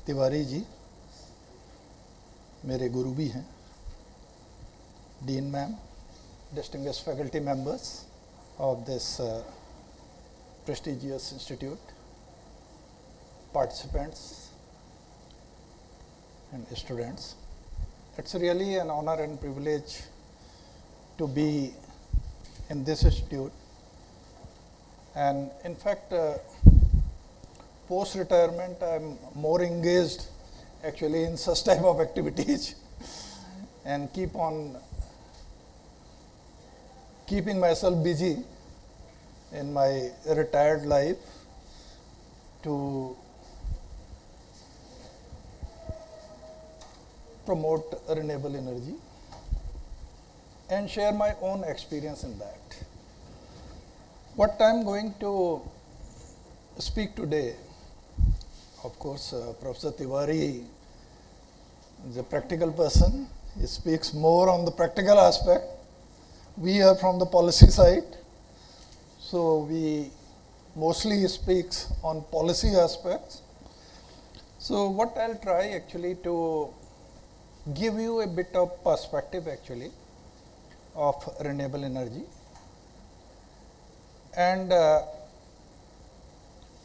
तिवारी जी मेरे गुरु भी हैं, dean ma'am, distinguished faculty members of this prestigious institute, participants and students. It's really an honor and privilege to be in this institute, and in fact post-retirement I'm more engaged actually in such type of activities and keep on keeping myself busy in my retired life to promote renewable energy and share my own experience in that. What I'm going to speak today, of course, Professor Tiwari is a practical person. He speaks more on the practical aspect. We are from the policy side, so we mostly speaks on policy aspects. So what I'll try actually to give you a bit of perspective actually of renewable energy, and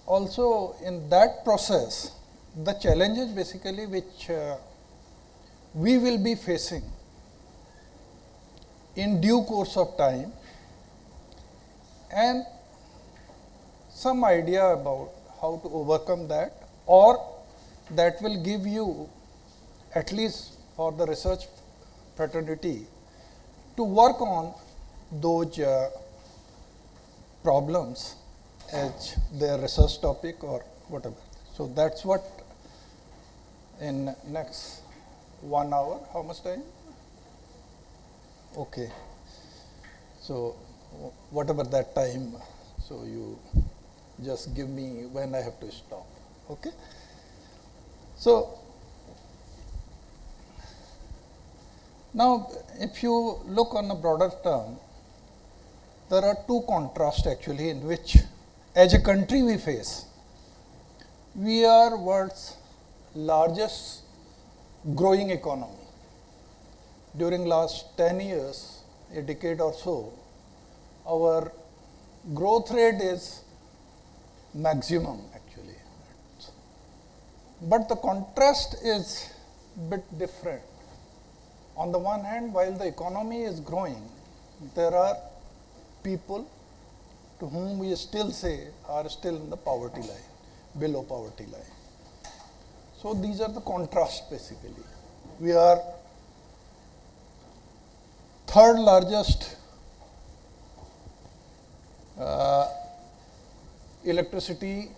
also in that process the challenges basically which we will be facing in due course of time, and some idea about how to overcome that, or that will give you, at least for the research fraternity, to work on those problems as their research topic or whatever. So that's what in next 1 hour, how much time? Okay. So whatever that time, so you just give me when I have to stop. Okay. So now if you look on a broader term, there are two contrasts actually in which as a country we face. We are world's largest growing economy. During last 10 years, a decade or so, our growth rate is maximum actually. But the contrast is bit different. On the one hand, while the economy is growing, there are people to whom we still say are still in the poverty line, below poverty line. So these are the contrasts basically. We are third largest electricity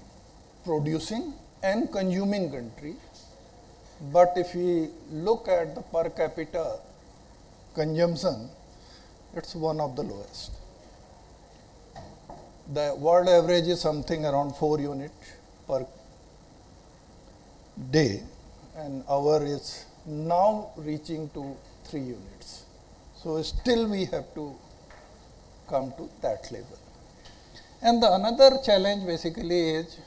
producing and consuming country, but if we look at the per capita consumption, it's one of the lowest. The world average is something around 4 units per day, and our is now reaching to 3 units. So still we have to come to that level. And the another challenge basically is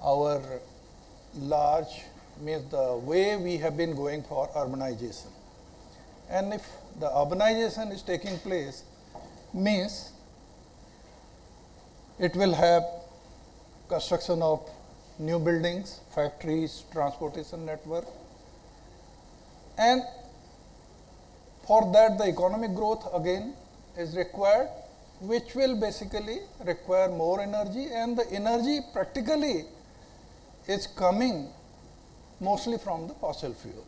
our large, means the way we have been going for urbanization. And if the urbanization is taking place, means it will have construction of new buildings, factories, transportation network, and for that the economic growth again is required, which will basically require more energy, and the energy practically is coming mostly from the fossil fuel.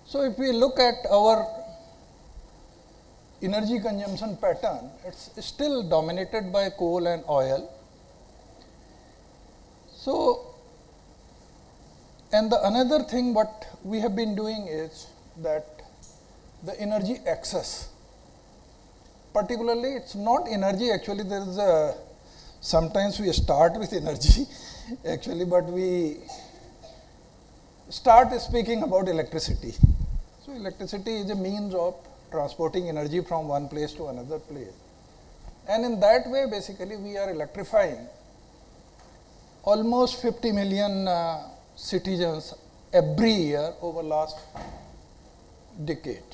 So if we look at our energy consumption pattern, it's still dominated by coal and oil. So, and the another thing what we have been doing is that the energy excess, particularly it's not energy actually, there is a, sometimes we start with energy actually, but we start speaking about electricity. So electricity is a means of transporting energy from one place to another place. And in that way, basically, we are electrifying almost 50 million citizens every year over last decade.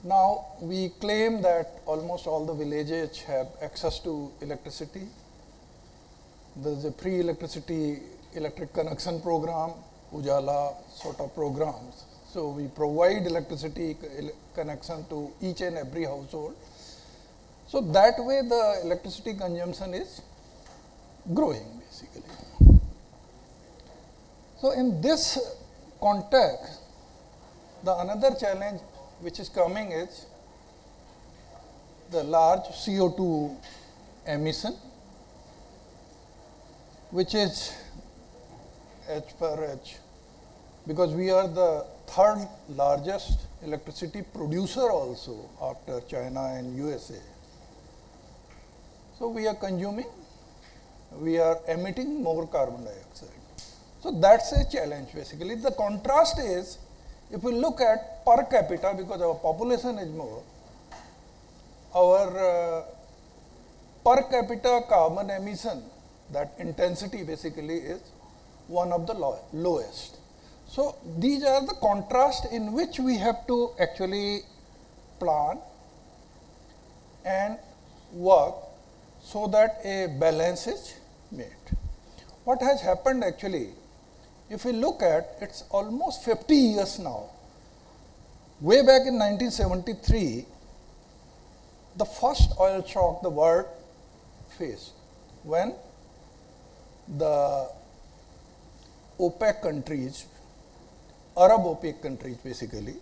Now we claim that almost all the villages have access to electricity. There is a free electric connection program, Ujala sort of programs. So we provide electricity connection to each and every household. So that way the electricity consumption is growing basically. So in this context, the another challenge which is coming is the large CO2 emission, which is because we are the third largest electricity producer also after China and USA. So we are consuming, we are emitting more carbon dioxide. So that's a challenge basically. The contrast is, if we look at per capita, because our population is more, our per capita carbon emission, that intensity basically is one of the lowest. So these are the contrast in which we have to actually plan and work so that a balance is made. What has happened actually, if we look at, it's almost 50 years now. Way back in 1973, the first oil shock the world faced, when the OPEC countries, Arab OPEC countries basically,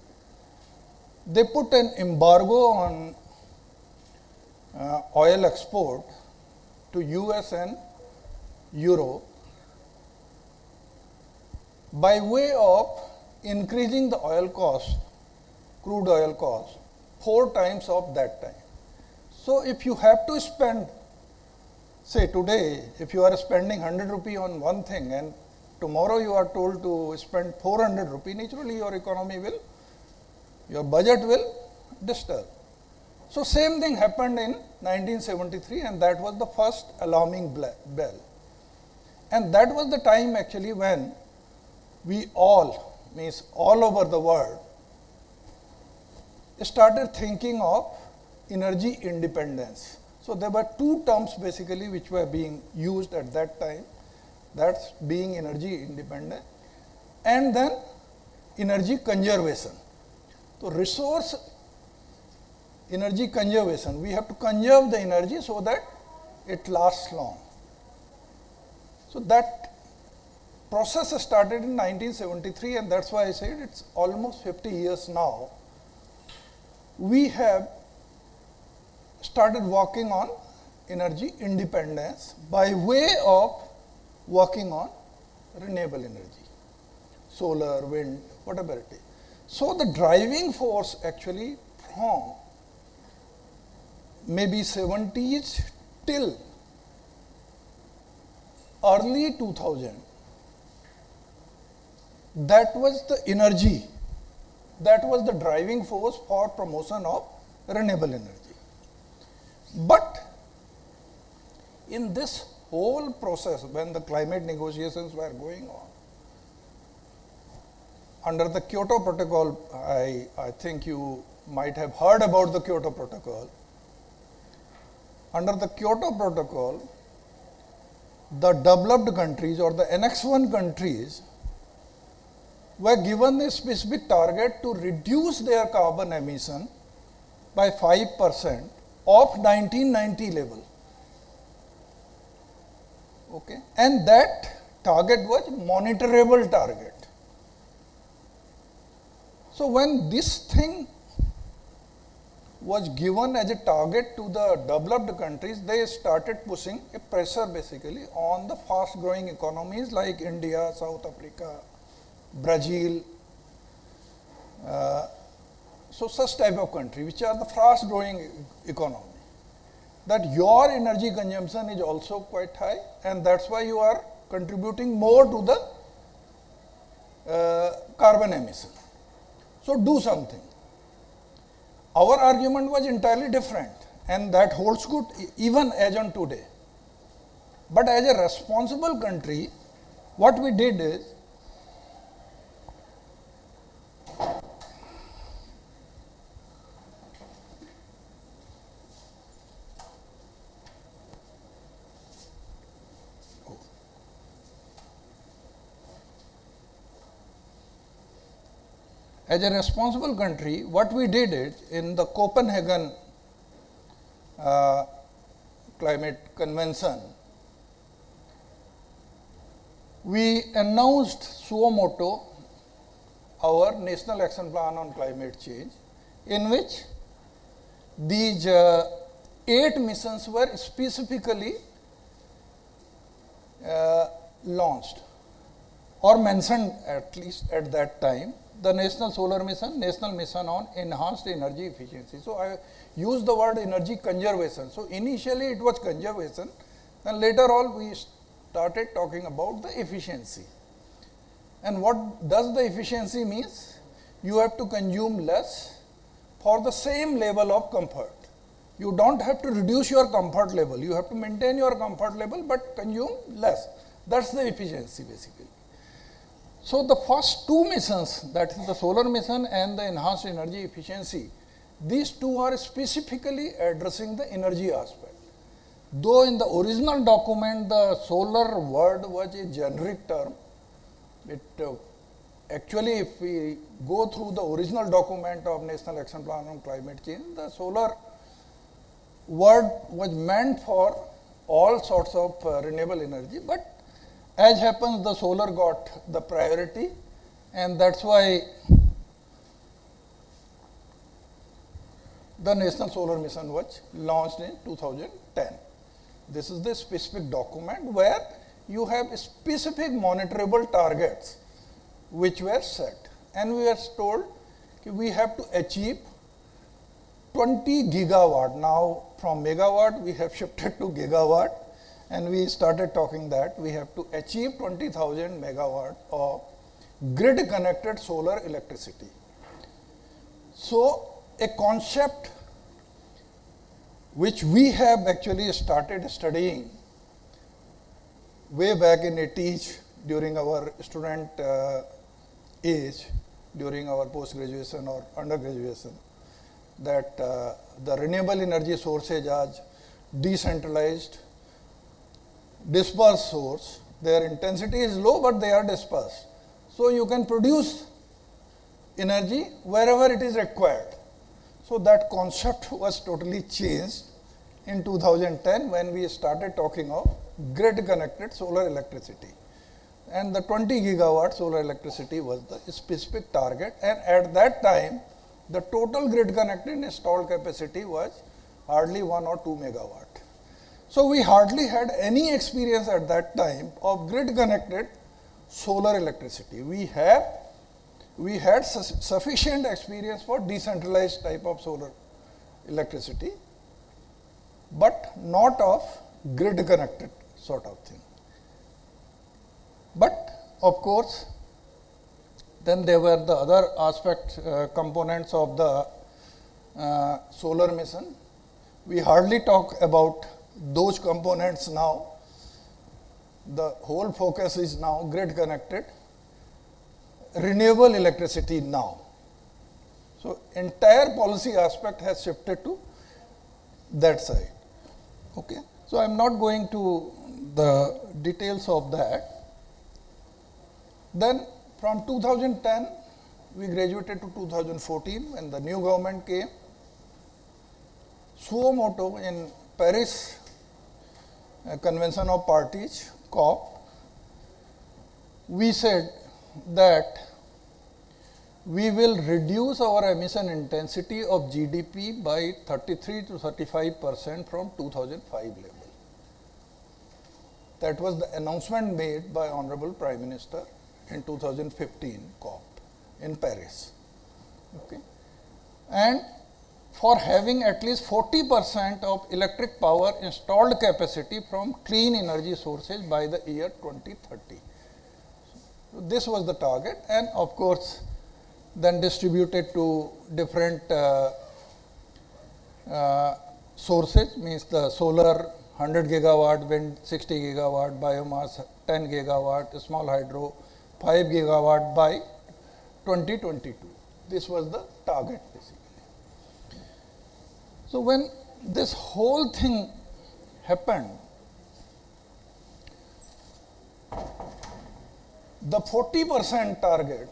they put an embargo on oil export to US and Europe by way of increasing the oil cost, crude oil cost, 4 times of that time. So if you have to spend, say today, if you are spending 100 rupee on one thing and tomorrow you are told to spend 400 rupee, naturally your economy will, your budget will disturb. So same thing happened in 1973, and that was the first alarming bell. And that was the time actually when we all, means all over the world, started thinking of energy independence. So there were 2 terms basically which were being used at that time. That's being energy independent, and then energy conservation. So resource energy conservation, we have to conserve the energy so that it lasts long. So that process started in 1973, and that's why I said it's almost 50 years now. We have started working on energy independence by way of working on renewable energy, solar, wind, whatever it is. So the driving force actually from maybe 70s till early 2000, that was the energy, that was the driving force for promotion of renewable energy. But in this whole process, when the climate negotiations were going on, under the Kyoto Protocol, I think you might have heard about the Kyoto Protocol. Under the Kyoto Protocol, the developed countries or the Annex 1 countries were given a specific target to reduce their carbon emission by 5% of 1990 level. Okay, and that target was monitorable target. So when this thing was given as a target to the developed countries, they started pushing a pressure basically on the fast growing economies like India, South Africa, Brazil, so such type of country which are the fast growing economy, that your energy consumption is also quite high, and that's why you are contributing more to the carbon emission. So do something. Our argument was entirely different, and that holds good even as on today. But as a responsible country, What we did is, as a responsible country, what we did is, in the Copenhagen Climate Convention, we announced suo motu our National Action Plan on Climate Change, in which these 8 missions were specifically launched or mentioned, at least at that time. The National Solar Mission, National Mission on Enhanced Energy Efficiency. So, I used the word energy conservation. So, initially it was conservation, and later on we started talking about the efficiency. And what does the efficiency means? You have to consume less for the same level of comfort. You don't have to reduce your comfort level. You have to maintain your comfort level, but consume less. That's the efficiency basically. So, the first 2 missions, that is the solar mission and the enhanced energy efficiency, these 2 are specifically addressing the energy aspect. Though in the original document the solar word was a generic term, it actually, if we go through the original document of National Action Plan on Climate Change, the solar word was meant for all sorts of renewable energy, but as happens, the solar got the priority, and that's why the National Solar Mission was launched in 2010. This is the specific document where you have specific monitorable targets which were set, and we were told that we have to achieve 20 gigawatt. Now, from megawatt we have shifted to gigawatt, and we started talking that we have to achieve 20,000 megawatt of grid connected solar electricity. So, a concept which we have actually started studying way back in 80s during our student age, during our post-graduation or undergraduation, that the renewable energy sources are decentralized, dispersed source. Their intensity is low, but they are dispersed. So, you can produce energy wherever it is required. So, that concept was totally changed in 2010 when we started talking of grid connected solar electricity. And the 20 gigawatt solar electricity was the specific target, and at that time the total grid connected installed capacity was hardly 1 or 2 megawatt. So, we hardly had any experience at that time of grid connected solar electricity. We had sufficient experience for decentralized type of solar electricity, but not of grid connected sort of thing. But of course, then there were the other aspect components of the solar mission. We hardly talk about those components now. The whole focus is now grid connected renewable electricity now. So, entire policy aspect has shifted to that side. Okay. So, I am not going to the details of that. Then from 2010 we graduated to 2014 when the new government came. Suo motu in Paris Convention of Parties, COP, we said that we will reduce our emission intensity of GDP by 33 to 35% from 2005 level. That was the announcement made by Honorable Prime Minister in 2015 COP in Paris. Okay. And for having at least 40% of electric power installed capacity from clean energy sources by the year 2030. So, this was the target, and of course, then distributed to different sources, means the solar 100 gigawatt, wind 60 gigawatt, biomass 10 gigawatt, small hydro 5 gigawatt by 2022. This was the target basically. So when this whole thing happened, the 40% target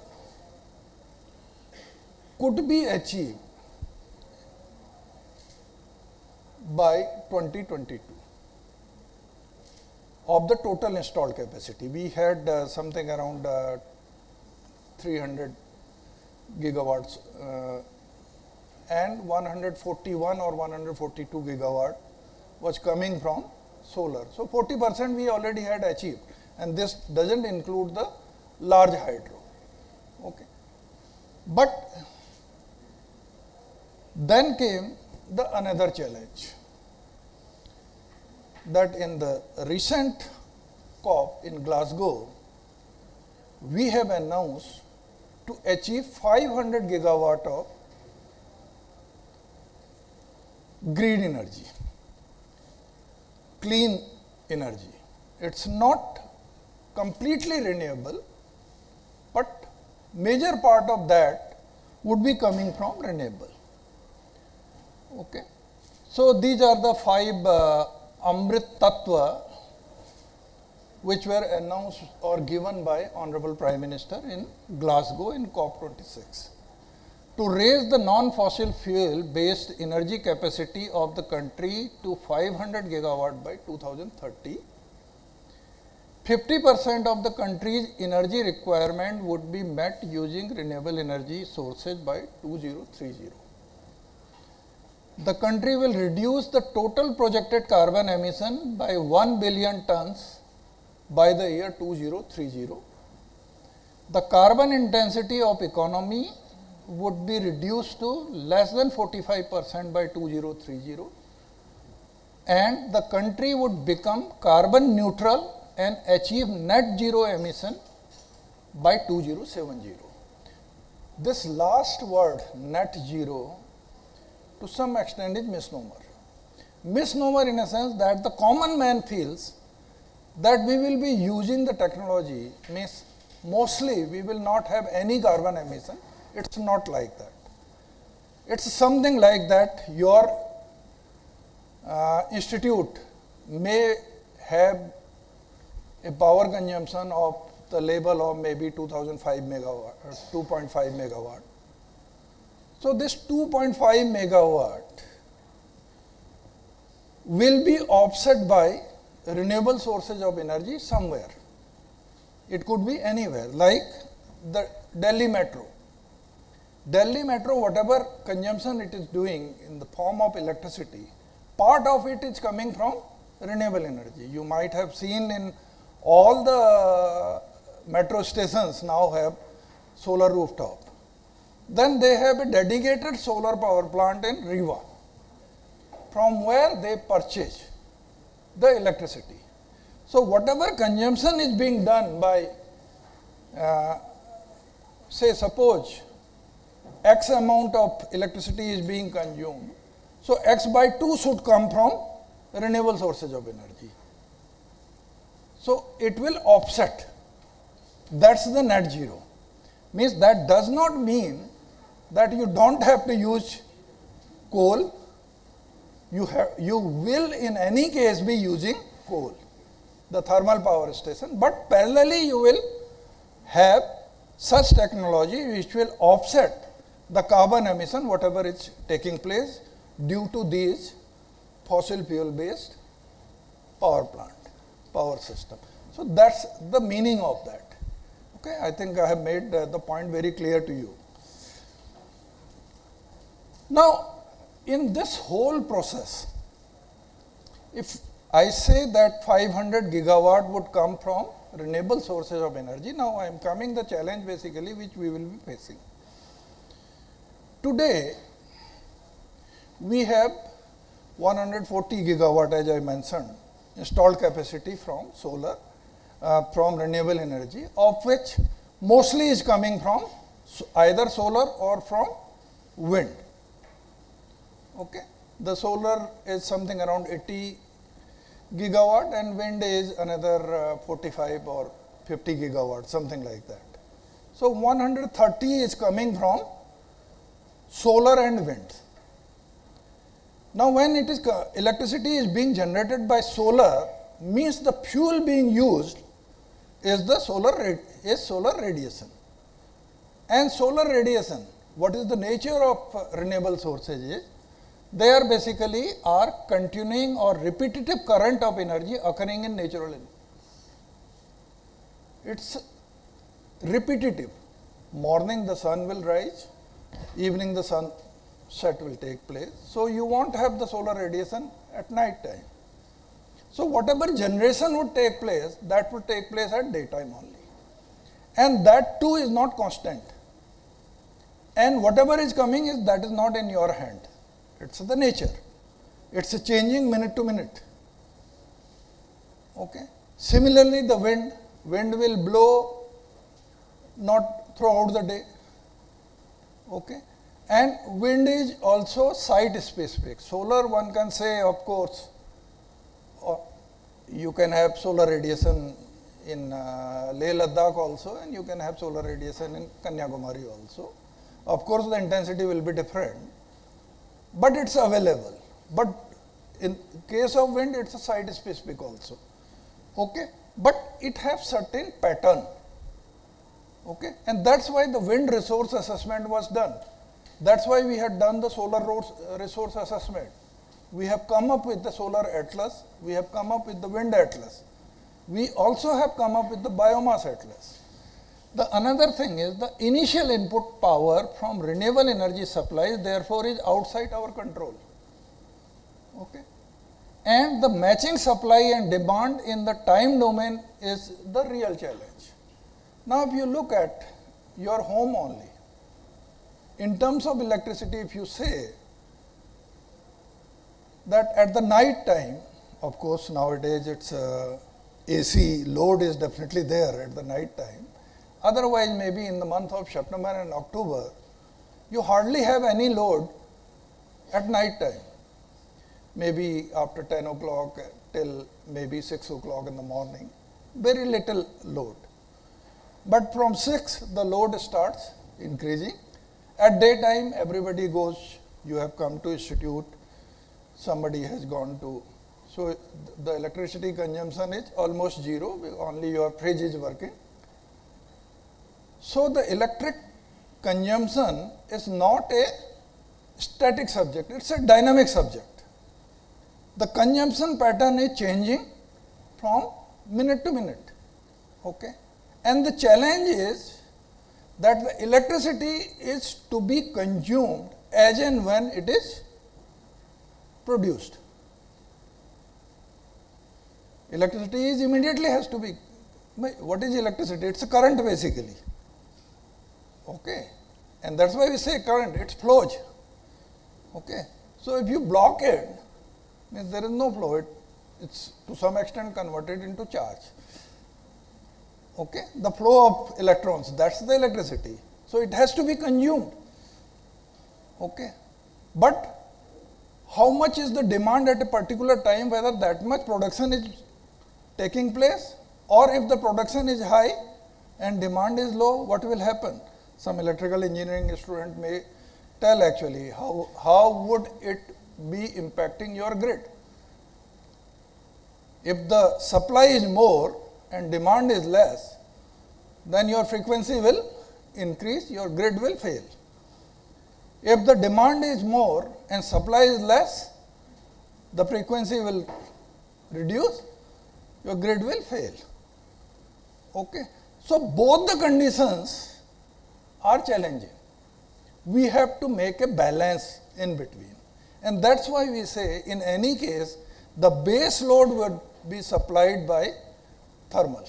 could be achieved by 2022 of the total installed capacity. We had something around 300 gigawatts and 141 or 142 gigawatt was coming from solar. So 40% we already had achieved, and this doesn't include the large hydro. Okay. But then came the another challenge, that in the recent COP in Glasgow, we have announced to achieve 500 gigawatt of green energy, clean energy. It's not completely renewable, but major part of that would be coming from renewable. Okay. So these are the 5 Amrit Tattva which were announced or given by Honorable Prime Minister in Glasgow in COP26 to raise the non-fossil fuel based energy capacity of the country to 500 gigawatt by 2030. 50% of the country's energy requirement would be met using renewable energy sources by 2030. The country will reduce the total projected carbon emission by 1 billion tons by the year 2030. The carbon intensity of economy would be reduced to less than 45% by 2030, and the country would become carbon neutral and achieve net zero emission by 2070. This last word, net zero, to some extent is misnomer. Misnomer in a sense that the common man feels that we will be using the technology, means mostly we will not have any carbon emission. It's not like that. It's something like that your institute may have a power consumption of the level of maybe 2005 megawatt or 2.5 megawatt. So this 2.5 megawatt will be offset by renewable sources of energy somewhere. It could be anywhere, like the Delhi Metro. Delhi Metro, whatever consumption it is doing in the form of electricity, part of it is coming from renewable energy. You might have seen in all the metro stations now have solar rooftop. Then they have a dedicated solar power plant in Rewa, from where they purchase the electricity. So whatever consumption is being done by, say suppose X amount of electricity is being consumed, so X by 2 should come from renewable sources of energy. So it will offset. That's the net zero. Means that does not mean that you don't have to use coal. You will in any case be using coal, the thermal power station, but parallelly you will have such technology which will offset the carbon emission whatever is taking place due to these fossil fuel based power plant, power system. So that's the meaning of that. Okay, I think I have made the point very clear to you. Now, in this whole process, if I say that 500 gigawatt would come from renewable sources of energy, now I am coming the challenge basically which we will be facing. Today, we have 140 gigawatt, as I mentioned, installed capacity from solar, from renewable energy, of which mostly is coming from either solar or from wind. Okay. The solar is something around 80 gigawatt, and wind is another 45 or 50 gigawatt, something like that. So 130 is coming from solar and wind. Now when it is electricity is being generated by solar, means the fuel being used is the solar radiation. And solar radiation, what is the nature of renewable sources is, they are basically are continuing or repetitive current of energy occurring in natural energy. It's repetitive. Morning the sun will rise, evening the sunset will take place. So you won't have the solar radiation at night time. So whatever generation would take place, that would take place at daytime only. And that too is not constant. And whatever is coming is that is not in your hand. It's the nature. It's changing minute to minute. Okay. Similarly, the wind will blow not throughout the day. Okay. And wind is also site specific. Solar, one can say, of course, you can have solar radiation in Leh Ladakh also, and you can have solar radiation in Kanyakumari also. Of course, the intensity will be different, but it's available. But in case of wind, it's a site specific also. Okay, but it has certain pattern. Okay, and that's why the wind resource assessment was done. That's why we had done the solar resource assessment. We have come up with the solar atlas. We have come up with the wind atlas. We also have come up with the biomass atlas. The another thing is the initial input power from renewable energy supplies, therefore, is outside our control. Okay. And the matching supply and demand in the time domain is the real challenge. Now, if you look at your home only, in terms of electricity, if you say that at the night time, of course, nowadays it's AC load is definitely there at the night time. Otherwise, maybe in the month of September and October, you hardly have any load at night time. Maybe after 10 o'clock till maybe 6 o'clock in the morning, very little load. But from 6, the load starts increasing. At daytime, everybody goes, you have come to institute, somebody has gone to, so the electricity consumption is almost zero, only your fridge is working. So the electric consumption is not a static subject, it's a dynamic subject. The consumption pattern is changing from minute to minute. Okay? And the challenge is that the electricity is to be consumed as and when it is produced. Electricity is immediately has to be, what is electricity? It's a current basically. Okay, and that's why we say current, it flows. Okay, so if you block it, means there is no flow, it's to some extent converted into charge. Okay, the flow of electrons, that's the electricity. So it has to be consumed. Okay, but how much is the demand at a particular time, whether that much production is taking place, or if the production is high and demand is low, what will happen? Some electrical engineering student may tell actually how would it be impacting your grid. If the supply is more and demand is less, then your frequency will increase, your grid will fail. If the demand is more and supply is less, the frequency will reduce, your grid will fail. Okay. So both the conditions are challenging. We have to make a balance in between. And that's why we say in any case, the base load would be supplied by thermal.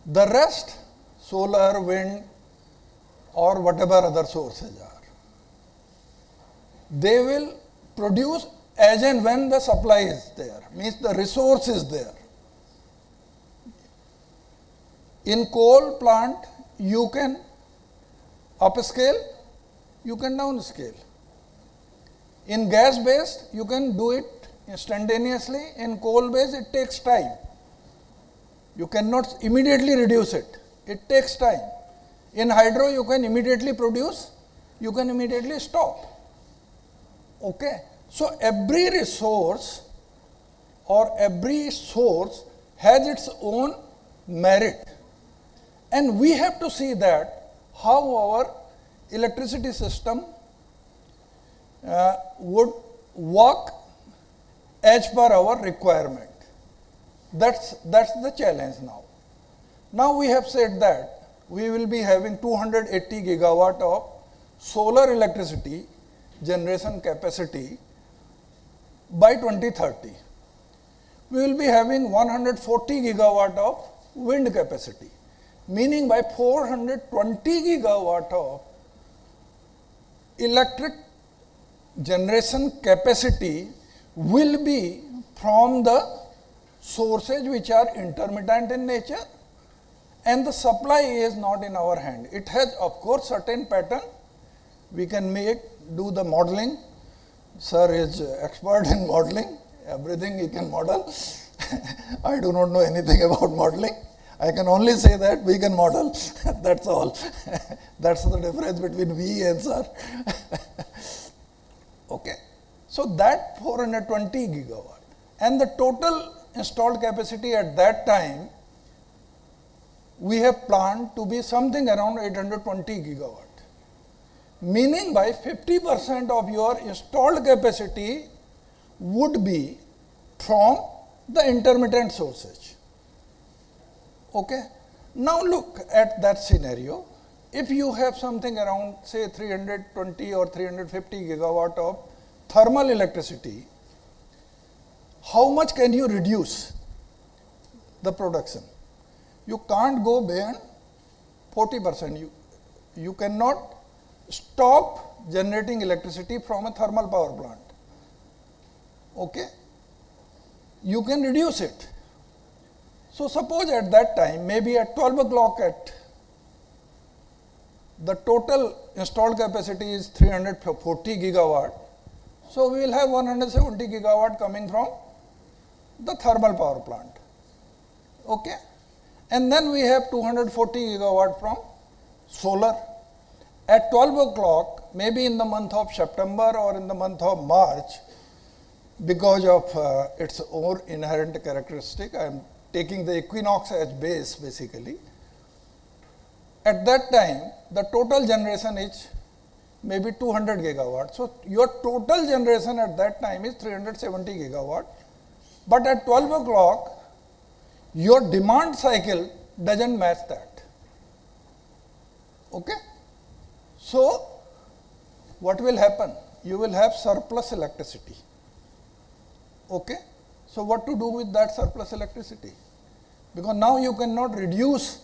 The rest, solar, wind, or whatever other sources are, they will produce as and when the supply is there, means the resource is there. In coal plant, you can upscale, you can downscale. In gas based, you can do it instantaneously. In coal base, it takes time. You cannot immediately reduce it. It takes time. In hydro, you can immediately produce, you can immediately stop. Okay. So every resource or every source has its own merit. And we have to see that how our electricity system would work as per our requirement. That's the challenge now. Now we have said that we will be having 280 gigawatt of solar electricity generation capacity by 2030. We will be having 140 gigawatt of wind capacity, meaning by 420 gigawatt of electric generation capacity will be from the sources which are intermittent in nature, and the supply is not in our hand. It has, of course, certain pattern. We can do the modeling. Sir is expert in modeling. Everything he can model. I do not know anything about modeling. I can only say that we can model. That's all. That's the difference between we and sir. Okay. So that 420 gigawatt. And the total installed capacity at that time, we have planned to be something around 820 gigawatt. Meaning by 50% of your installed capacity would be from the intermittent sources. Okay. Now look at that scenario. If you have something around say 320 or 350 gigawatt of thermal electricity, how much can you reduce the production? You can't go beyond 40%. You cannot stop generating electricity from a thermal power plant. Okay? You can reduce it. So suppose at that time, maybe at 12 o'clock the total installed capacity is 340 gigawatt. So we will have 170 gigawatt coming from the thermal power plant. Okay? And then we have 240 gigawatt from solar. At 12 o'clock, maybe in the month of September or in the month of March, because of its own inherent characteristic, I am taking the equinox as base basically. At that time, the total generation is maybe 200 gigawatt. So your total generation at that time is 370 gigawatt. But at 12 o'clock, your demand cycle doesn't match that. Okay? So what will happen? You will have surplus electricity. Okay? So what to do with that surplus electricity? Because now you cannot reduce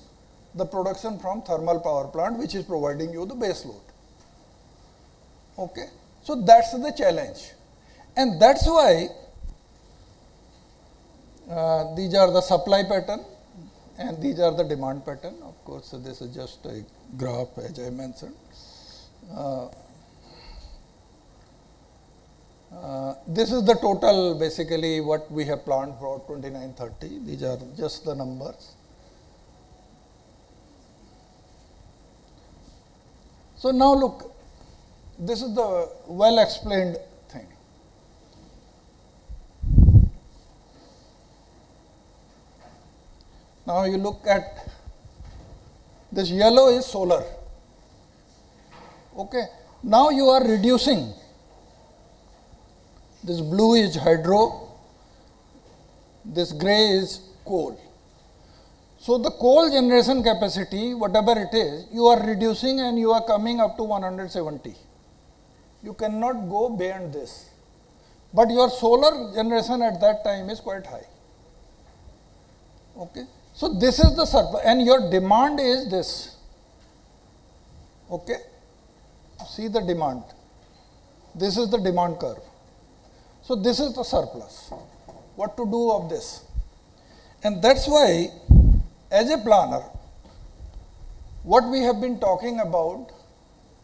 the production from thermal power plant which is providing you the base load. Okay? So that's the challenge. And that's why these are the supply pattern and these are the demand pattern. Of course, this is just a graph as I mentioned. This is the total basically what we have planned for 2930. These are just the numbers. So now look, this is the well explained thing. Now you look at this yellow is solar. Okay. Now you are reducing. This blue is hydro. This gray is coal. So the coal generation capacity, whatever it is, you are reducing and you are coming up to 170. You cannot go beyond this. But your solar generation at that time is quite high. Okay. So this is the surplus and your demand is this. Okay. See the demand. This is the demand curve. So this is the surplus. What to do of this? And that's why as a planner, what we have been talking about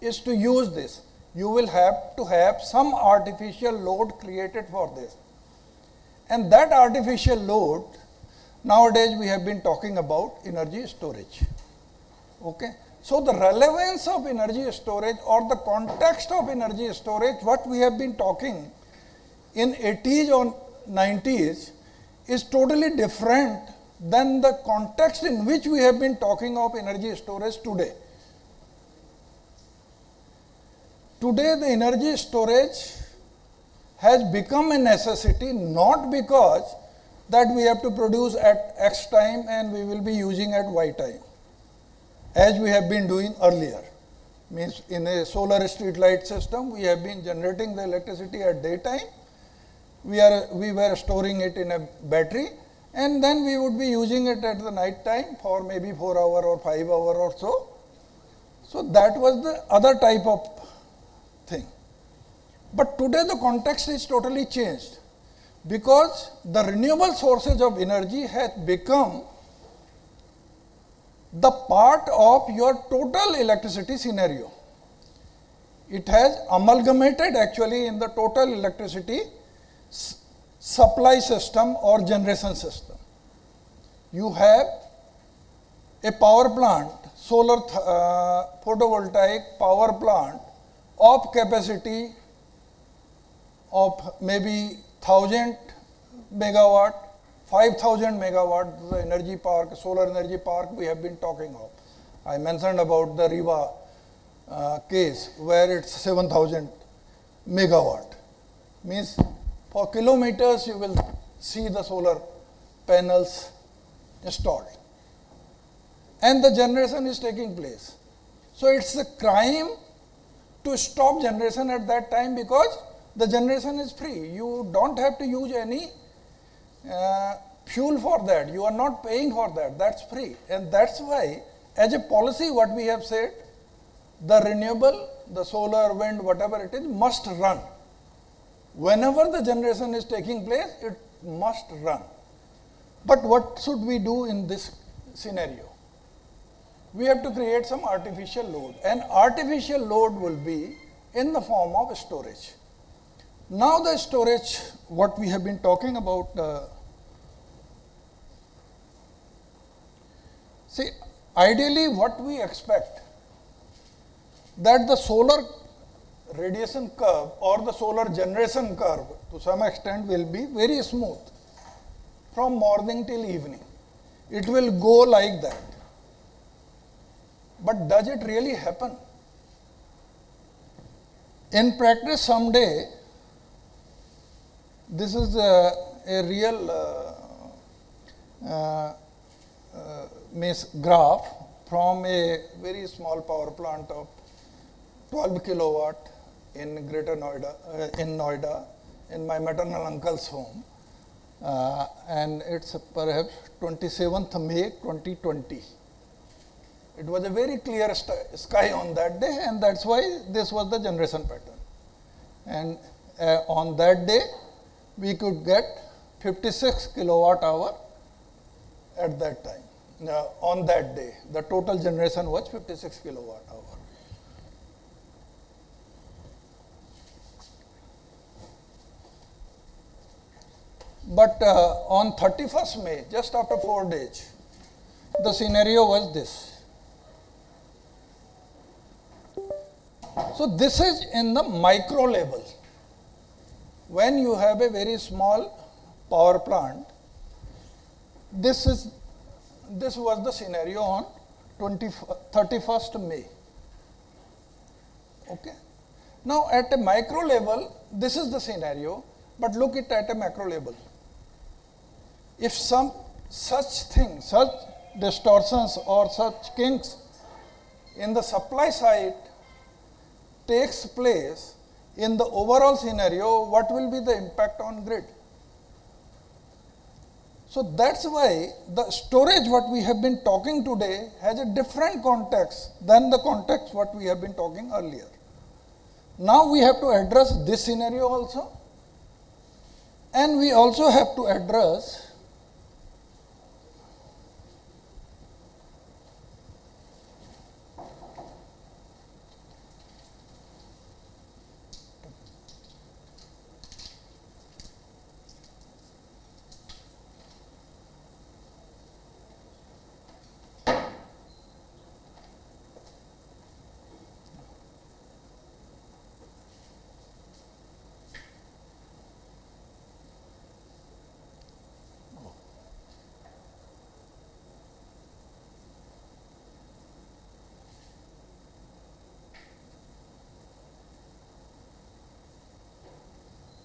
is to use this. You will have to have some artificial load created for this. And that artificial load, nowadays we have been talking about energy storage. Okay. So the relevance of energy storage or the context of energy storage, what we have been talking in 80s or 90s, is totally different than the context in which we have been talking of energy storage today. Today the energy storage has become a necessity, not because that we have to produce at X time and we will be using at Y time, as we have been doing earlier. Means in a solar street light system, we have been generating the electricity at daytime, we were storing it in a battery, and then we would be using it at the night time for maybe 4 hours or 5 hours or so. So that was the other type of thing. But today the context is totally changed, because the renewable sources of energy has become the part of your total electricity scenario. It has amalgamated actually in the total electricity supply system or generation system. You have a power plant, solar photovoltaic power plant of capacity of maybe 1000 megawatt, 5000 megawatt, the energy park, solar energy park we have been talking of. I mentioned about the Riva case where it's 7000 megawatt. Means for kilometers you will see the solar panels installed. And the generation is taking place. So it's a crime to stop generation at that time, because the generation is free. You don't have to use any fuel for that. You are not paying for that. That's free. And that's why, as a policy, what we have said, the renewable, the solar, wind, whatever it is, must run. Whenever the generation is taking place, it must run. But what should we do in this scenario? We have to create some artificial load. And artificial load will be in the form of storage. Now the storage, what we have been talking about, see, ideally what we expect, that the solar radiation curve or the solar generation curve to some extent will be very smooth from morning till evening. It will go like that. But does it really happen? In practice someday, this is a real graph from a very small power plant of 12 kilowatt in Greater Noida, in my maternal uncle's home, and it's perhaps 27th May 2020. It was a very clear sky on that day, and that's why this was the generation pattern. And on that day, we could get 56 kilowatt hour at that time. Now, on that day, the total generation was 56 kilowatt hour. But on 31st May, just after 4 days, the scenario was this. So this is in the micro level. When you have a very small power plant, this was the scenario on 31st May. Okay. Now at a micro level, this is the scenario, but look at a macro level. If some such things, such distortions or such kinks in the supply side takes place in the overall scenario, what will be the impact on grid? So that's why the storage what we have been talking today has a different context than the context what we have been talking earlier. Now we have to address this scenario also, and we also have to address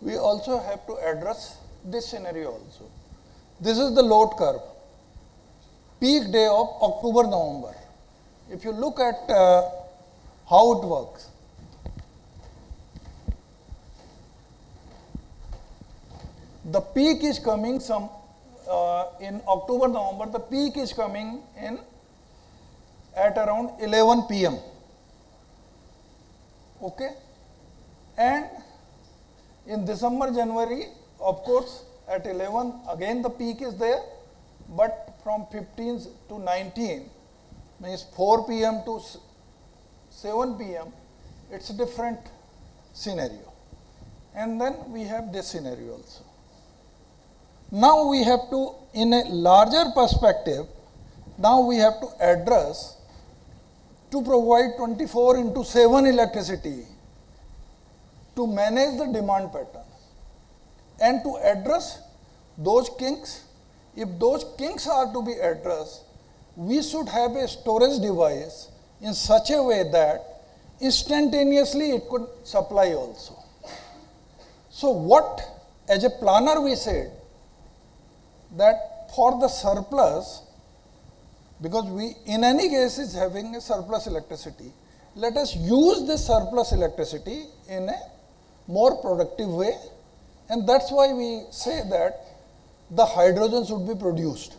we also have to address this scenario also. This is the load curve. Peak day of October, November. If you look at how it works, the peak is coming in October, November, the peak is coming in at around 11 p.m. Okay? And in December, January, of course, at 11, again the peak is there, but from 15th to 19, means 4 p.m. to 7 p.m., it's a different scenario. And then we have this scenario also. Now we have to, in a larger perspective, now we have to address to provide 24 into 7 electricity to manage the demand pattern and to address those kinks. If those kinks are to be addressed, we should have a storage device in such a way that instantaneously it could supply also. So what, as a planner, we said that for the surplus, because we in any case is having a surplus electricity, let us use this surplus electricity in a more productive way, and that's why we say that the hydrogen should be produced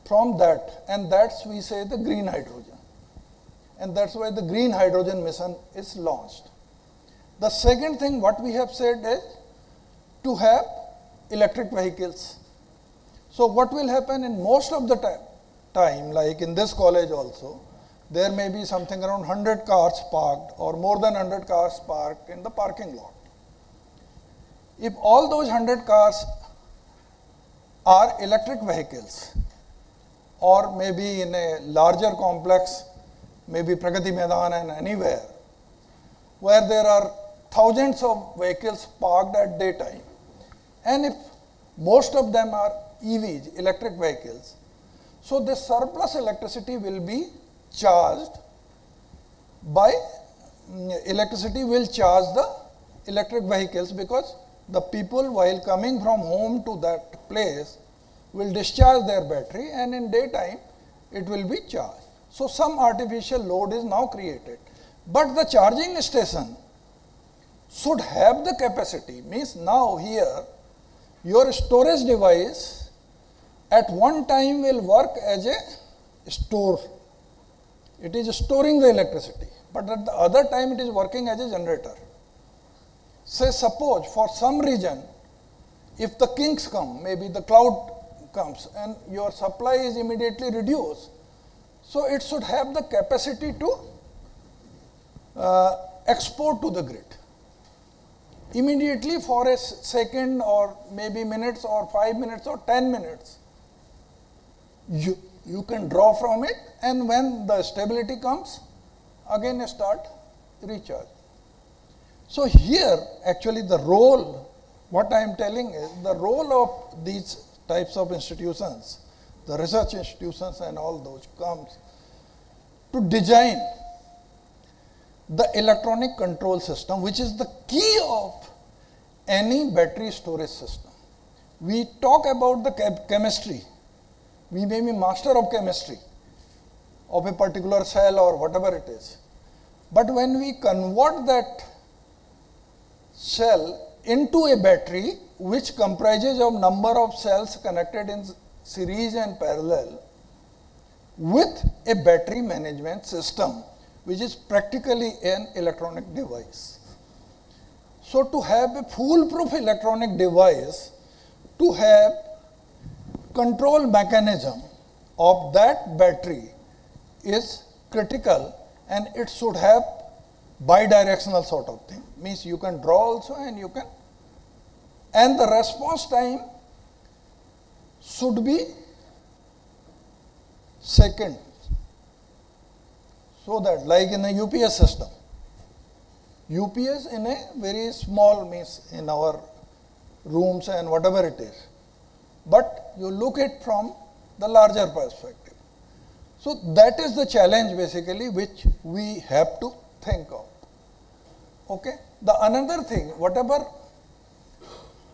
from that, and that's we say the green hydrogen, and that's why the green hydrogen mission is launched. The second thing what we have said is to have electric vehicles. So what will happen in most of the time, like in this college also, there may be something around 100 cars parked or more than 100 cars parked in the parking lot. If all those 100 cars are electric vehicles, or maybe in a larger complex, maybe Pragati Maidan and anywhere, where there are thousands of vehicles parked at daytime, and if most of them are EVs, electric vehicles, so the surplus electricity will be charged by, electricity will charge the electric vehicles, because the people while coming from home to that place will discharge their battery, and in daytime it will be charged. So some artificial load is now created. But the charging station should have the capacity, means now here your storage device at one time will work as a store. It is storing the electricity, but at the other time it is working as a generator. Say suppose for some reason, if the kinks come, maybe the cloud comes and your supply is immediately reduced, so it should have the capacity to export to the grid. Immediately for a second or maybe minutes or 5 minutes or 10 minutes, you can draw from it, and when the stability comes, again you start recharge. So here actually the role, what I am telling is the role of these types of institutions, the research institutions and all those, comes to design the electronic control system, which is the key of any battery storage system. We talk about the chemistry. We may be master of chemistry of a particular cell or whatever it is. But when we convert that cell into a battery, which comprises of number of cells connected in series and parallel, with a battery management system, which is practically an electronic device. So to have a foolproof electronic device, to have control mechanism of that battery is critical, and it should have bidirectional sort of thing. Means you can draw also and you can, and the response time should be second. So that like in a UPS system, UPS in a very small, means in our rooms and whatever it is, but you look it from the larger perspective. So that is the challenge basically which we have to think of. Okay. The another thing, whatever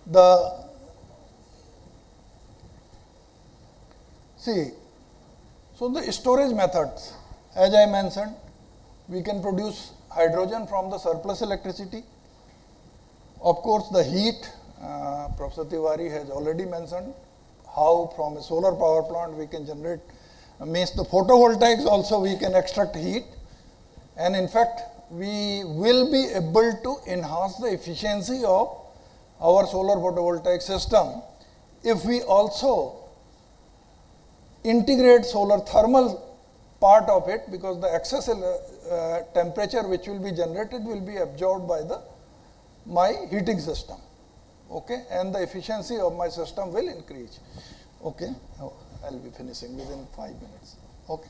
The see, so the storage methods, as I mentioned, we can produce hydrogen from the surplus electricity. Of course, the heat, Professor Tiwari has already mentioned how from a solar power plant we can generate, means the photovoltaics also we can extract heat, and in fact we will be able to enhance the efficiency of our solar photovoltaic system if we also integrate solar thermal part of it, because the excess temperature which will be generated will be absorbed by my heating system, okay, and the efficiency of my system will increase, okay. I'll be finishing within 5 minutes, okay.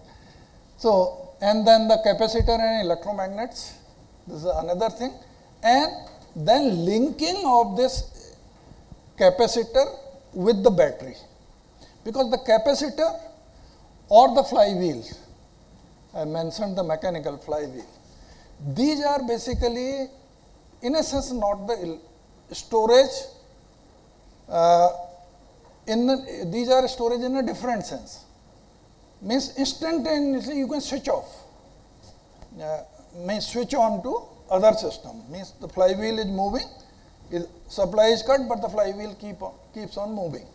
So, and then the capacitor and electromagnets, this is another thing, and then linking of this capacitor with the battery, because the capacitor or the flywheel, I mentioned the mechanical flywheel, these are basically in a sense not the storage, these are storage in a different sense, means instantaneously you can switch off, means switch on to other system, means the flywheel is moving, supply is cut but the flywheel keeps on moving.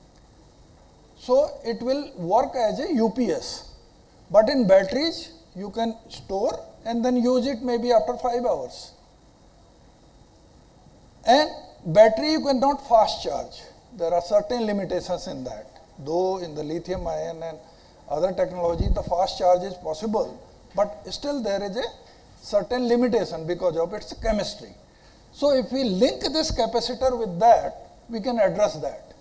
So it will work as a UPS, but in batteries you can store and then use it maybe after 5 hours. And battery you cannot fast charge. There are certain limitations in that. Though in the lithium ion and other technology the fast charge is possible, but still there is a certain limitation because of its chemistry. So if we link this capacitor with that, we can address that.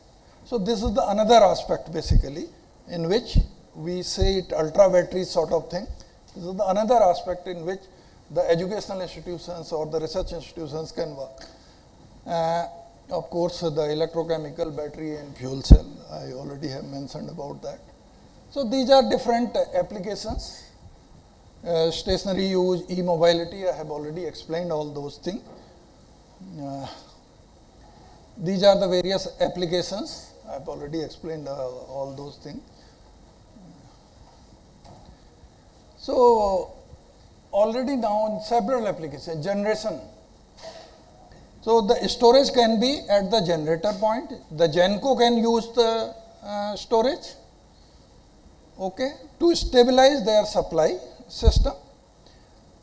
So this is the another aspect basically in which we say it ultra battery sort of thing. This is the another aspect in which the educational institutions or the research institutions can work. Of course, the electrochemical battery and fuel cell, I already have mentioned about that. So these are different applications. Stationary use, e-mobility, I have already explained all those things. These are the various applications. I have already explained all those things. So already now in several applications, generation. So the storage can be at the generator point. The GENCO can use the storage, okay, to stabilize their supply system.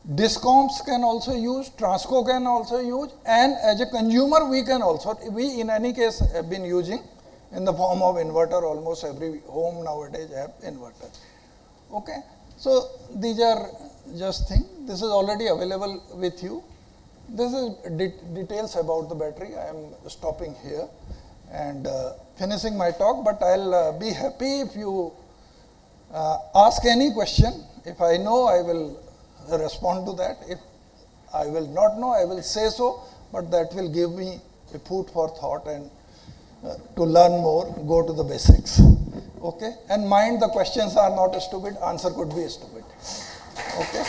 Discoms can also use, Transco can also use, and as a consumer we can also, we in any case have been using in the form of inverter. Almost every home nowadays have inverter, okay. So these are just things. This is already available with you. This is details about the battery. I am stopping here and finishing my talk, but I'll be happy if you ask any question. If I know, I will respond to that. If I will not know, I will say so, but that will give me a food for thought and to learn more, go to the basics. Okay? And mind, the questions are not stupid, answer could be stupid. Okay?